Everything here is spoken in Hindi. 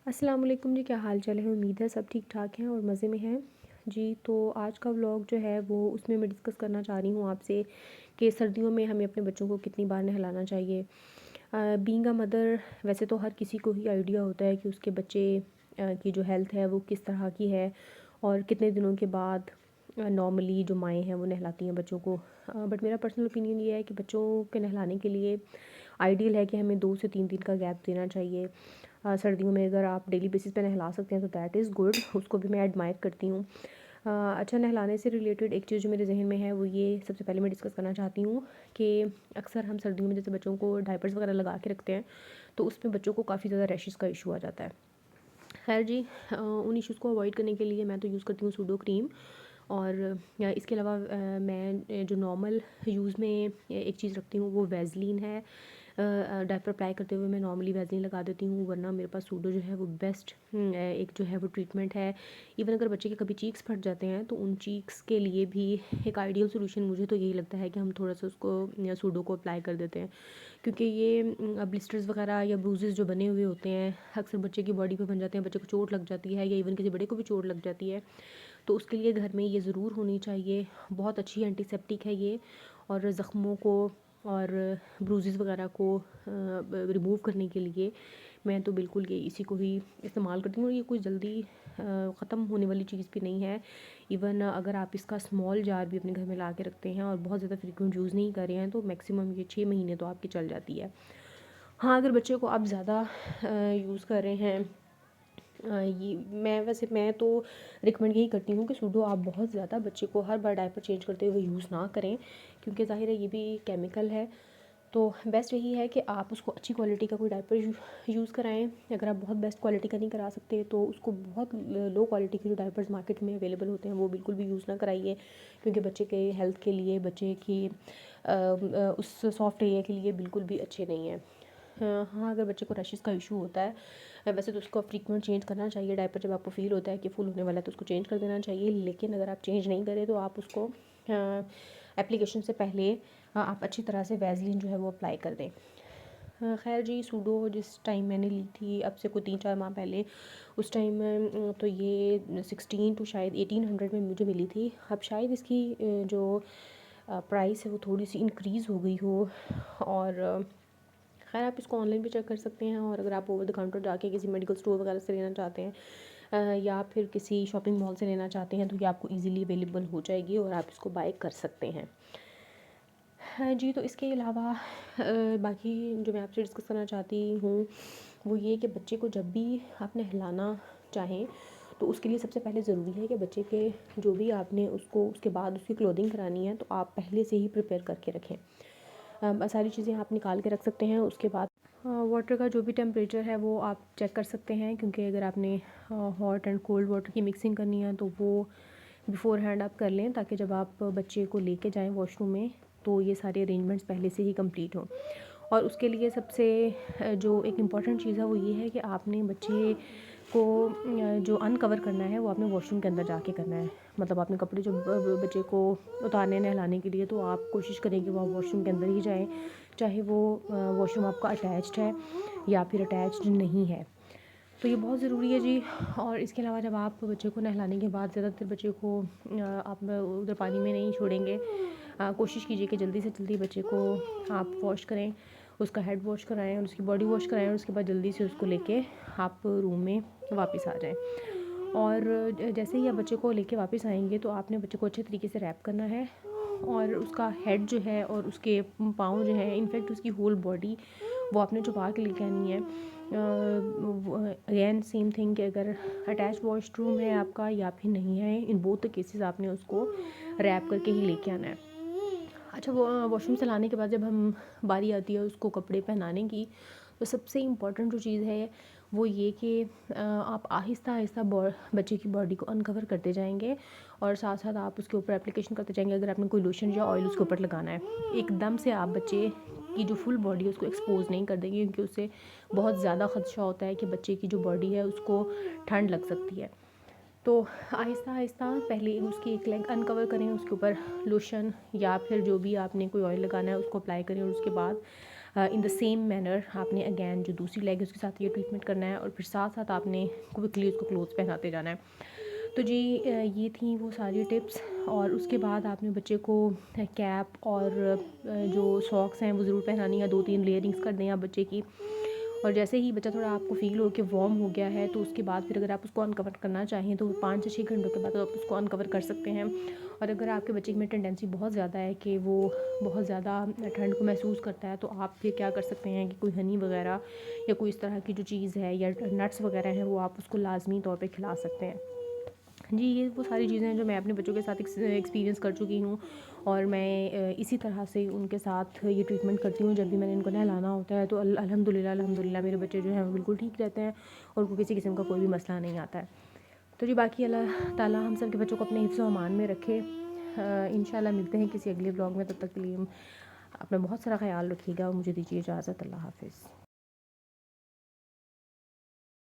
अस्सलाम वालेकुम जी, क्या हाल चाल है। उम्मीद है सब ठीक ठाक हैं और मज़े में हैं जी। तो आज का व्लॉग जो है वो उसमें मैं डिस्कस करना चाह रही हूँ आपसे कि सर्दियों में हमें अपने बच्चों को कितनी बार नहलाना चाहिए। बीइंग अ मदर, वैसे तो हर किसी को ही आइडिया होता है कि उसके बच्चे की जो हेल्थ है वो किस तरह की है और कितने दिनों के बाद नॉर्मली जो माएँ हैं वो नहलाती हैं बच्चों को। बट मेरा पर्सनल ओपिनियन ये है कि बच्चों के नहलाने के लिए आइडियल है कि हमें 2 से 3 दिन का गैप देना चाहिए। सर्दियों में अगर आप डेली बेसिस पे नहला सकते हैं तो दैट इज़ गुड, उसको भी मैं एडमायर करती हूँ। अच्छा, नहलाने से रिलेटेड एक चीज़ जो मेरे जहन में है वो ये सबसे पहले मैं डिस्कस करना चाहती हूँ कि अक्सर हम सर्दियों में जैसे बच्चों को डायपर्स वगैरह लगा के रखते हैं तो उसमें बच्चों को काफ़ी ज़्यादा रैशेस का इशू आ जाता है। खैर जी, उन इश्यूज़ को अवॉइड करने के लिए मैं तो यूज़ करती हूँ सूडो क्रीम। और या इसके अलावा मैं जो नॉर्मल यूज़ में एक चीज़ रखती हूँ वो वैज़लीन है। डायपर अप्लाई करते हुए मैं नॉर्मली वैज़लीन लगा देती हूँ, वरना मेरे पास सूडो जो है वो बेस्ट एक जो है वो ट्रीटमेंट है। इवन अगर बच्चे के कभी चीक्स फट जाते हैं तो उन चीक्स के लिए भी एक आइडियल सोल्यूशन मुझे तो यही लगता है कि हम थोड़ा सा उसको सूडो को अप्लाई कर देते हैं, क्योंकि ये ब्लिस्टर्स वगैरह या ब्रूजेस जो बने हुए होते हैं अक्सर बच्चे की बॉडी पे बन जाते हैं, बच्चे को चोट लग जाती है या इवन किसी बड़े को भी चोट लग जाती है। तो उसके लिए घर में ये ज़रूर होनी चाहिए। बहुत अच्छी एंटीसेप्टिक है ये, और ज़ख्मों को और ब्रूजेस वगैरह को रिमूव करने के लिए मैं तो बिल्कुल ये इसी को ही इस्तेमाल करती हूँ। और ये कोई जल्दी ख़त्म होने वाली चीज़ भी नहीं है। इवन अगर आप इसका स्मॉल जार भी अपने घर में ला के रखते हैं और बहुत ज़्यादा फ्रिक्वेंट यूज़ नहीं कर रहे हैं तो मैक्सिमम ये 6 महीने तो आपकी चल जाती है। हाँ, अगर बच्चे को आप ज़्यादा यूज़ कर रहे हैं, ये मैं तो रिकमेंड यही करती हूँ कि सूडो आप बहुत ज़्यादा बच्चे को हर बार डायपर चेंज करते हुए यूज़ ना करें, क्योंकि ज़ाहिर है ये भी केमिकल है। तो बेस्ट यही है कि आप उसको अच्छी क्वालिटी का कोई डायपर यूज़ कराएं। अगर आप बहुत बेस्ट क्वालिटी का नहीं करा सकते तो उसको बहुत लो क्वालिटी के जो डायपर्स मार्केट में अवेलेबल होते हैं वो बिल्कुल भी यूज़ ना कराइए, क्योंकि बच्चे के हेल्थ के लिए, बच्चे की उस सॉफ्ट एरिया के लिए बिल्कुल भी अच्छे नहीं हैं। हाँ, अगर बच्चे को रैशेस का इशू होता है, वैसे तो उसको फ्रीक्वेंट चेंज करना चाहिए डायपर। जब आपको फ़ील होता है कि फुल होने वाला है तो उसको चेंज कर देना चाहिए। लेकिन अगर आप चेंज नहीं करें तो आप उसको एप्लीकेशन से पहले आप अच्छी तरह से वैज़लीन जो है वो अप्लाई कर दें। खैर जी, सूडो जिस टाइम मैंने ली थी, अब से कोई 3-4 माह पहले, उस टाइम तो ये 16 टू शायद 1800 में मुझे मिली थी। अब शायद इसकी जो प्राइस है वो थोड़ी सी इंक्रीज़ हो गई हो। और खैर आप इसको ऑनलाइन भी चेक कर सकते हैं, और अगर आप ओवर द काउंटर जाके किसी मेडिकल स्टोर वगैरह से लेना चाहते हैं या फिर किसी शॉपिंग मॉल से लेना चाहते हैं तो ये आपको इजीली अवेलेबल हो जाएगी और आप इसको बाय कर सकते हैं। हाँ जी, तो इसके अलावा बाकी जो मैं आपसे डिस्कस करना चाहती हूँ वो ये कि बच्चे को जब भी आप नहलाना चाहें तो उसके लिए सबसे पहले ज़रूरी है कि बच्चे के जो भी आपने उसको उसके बाद उसकी क्लोथिंग करानी है तो आप पहले से ही प्रिपेयर करके रखें। सारी चीज़ें आप निकाल के रख सकते हैं। उसके बाद वाटर का जो भी टेम्परेचर है वो आप चेक कर सकते हैं, क्योंकि अगर आपने हॉट एंड कोल्ड वाटर की मिक्सिंग करनी है तो वो बिफ़ोर हैंड आप कर लें, ताकि जब आप बच्चे को लेके जाएं वॉशरूम में तो ये सारे अरेंजमेंट्स पहले से ही कंप्लीट हों। और उसके लिए सबसे जो एक इम्पॉर्टेंट चीज़ है वो ये है कि आपने बच्चे को जो अनकवर करना है वो आपने वॉशरूम के अंदर जाके करना है। मतलब आपने कपड़े जो बच्चे को उतारने नहलाने के लिए, तो आप कोशिश करें कि वो आप वॉशरूम के अंदर ही जाएं, चाहे वो वॉशरूम आपका अटैच्ड है या फिर अटैच्ड नहीं है। तो ये बहुत ज़रूरी है जी। और इसके अलावा जब आप बच्चे को नहलाने के बाद ज़्यादातर बच्चे को आप उधर पानी में नहीं छोड़ेंगे। कोशिश कीजिए कि जल्दी से जल्दी बच्चे को आप वॉश करें, उसका हेड वॉश कराएं और उसकी बॉडी वॉश कराएं, और उसके बाद जल्दी से उसको लेके आप रूम में वापस आ जाएं। और जैसे ही आप बच्चे को लेके वापस आएंगे तो आपने बच्चे को अच्छे तरीके से रैप करना है, और उसका हेड जो है और उसके पाँव जो है, इनफैक्ट उसकी होल बॉडी वो आपने छुपा के लेके आनी है। अगेन सेम थिंग कि अगर अटैच वॉशरूम है आपका या फिर नहीं है, इन बोथ द केसेस आपने उसको रैप करके ही लेके आना है। अच्छा, वो वॉशरूम से लाने के बाद जब हम बारी आती है उसको कपड़े पहनाने की, तो सबसे इम्पॉर्टेंट जो चीज़ है वो ये कि आप आहिस्ता आहिस्ता बच्चे की बॉडी को अनकवर करते जाएंगे, और साथ साथ आप उसके ऊपर एप्लीकेशन करते जाएंगे। अगर आपने कोई लोशन या ऑयल उसके ऊपर लगाना है, एकदम से आप बच्चे की जो फुल बॉडी है उसको एक्सपोज नहीं कर देंगे, क्योंकि उससे बहुत ज़्यादा ख़दशा होता है कि बच्चे की जो बॉडी है उसको ठंड लग सकती है। तो आहिस्ता आहिस्ता पहले उसकी एक लेग अनकवर करें, उसके ऊपर लोशन या फिर जो भी आपने कोई ऑयल लगाना है उसको अप्लाई करें, और उसके बाद इन द सेम मैनर आपने अगैन जो दूसरी लेग है उसके साथ ये ट्रीटमेंट करना है और फिर साथ साथ आपने क्विकली उसको क्लोथ्स पहनाते जाना है। तो जी ये थी वो सारी टिप्स। और उसके बाद आपने बच्चे को कैप और जो सॉक्स हैं वो ज़रूर पहनानी है, 2-3 लेयरिंग्स कर दें आप बच्चे की। और जैसे ही बच्चा थोड़ा आपको फ़ील हो कि वार्म हो गया है, तो उसके बाद फिर अगर आप उसको अनकवर करना चाहें तो 5 से 6 घंटों के बाद आप उसको अनकवर कर सकते हैं। और अगर आपके बच्चे में टेंडेंसी बहुत ज़्यादा है कि वो बहुत ज़्यादा ठंड को महसूस करता है, तो आप फिर क्या कर सकते हैं कि कोई हनी वगैरह या कोई इस तरह की जो चीज़ है या नट्स वगैरह हैं वो आप उसको लाजमी तौर पे खिला सकते हैं। जी, ये वो सारी चीज़ें हैं जो मैं अपने बच्चों के साथ एक्सपीरियंस कर चुकी हूँ। और मैं इसी तरह से उनके साथ ये ट्रीटमेंट करती हूँ। जब भी मैंने इनको नहलाना होता है तो अल्हम्दुलिल्लाह अल्हम्दुलिल्लाह मेरे बच्चे जो हैं वो बिल्कुल ठीक रहते हैं और उनको किसी किस्म का कोई भी मसला नहीं आता है। तो जी बाकी अल्लाह ताला हम सब के बच्चों को अपने हिफ्ज़ व अमान में रखे। इंशाल्लाह मिलते हैं किसी अगले व्लॉग में, तब तक के लिए अपना बहुत सारा ख़्याल रखिएगा और मुझे दीजिए इजाज़त। अल्लाह हाफ़िज़।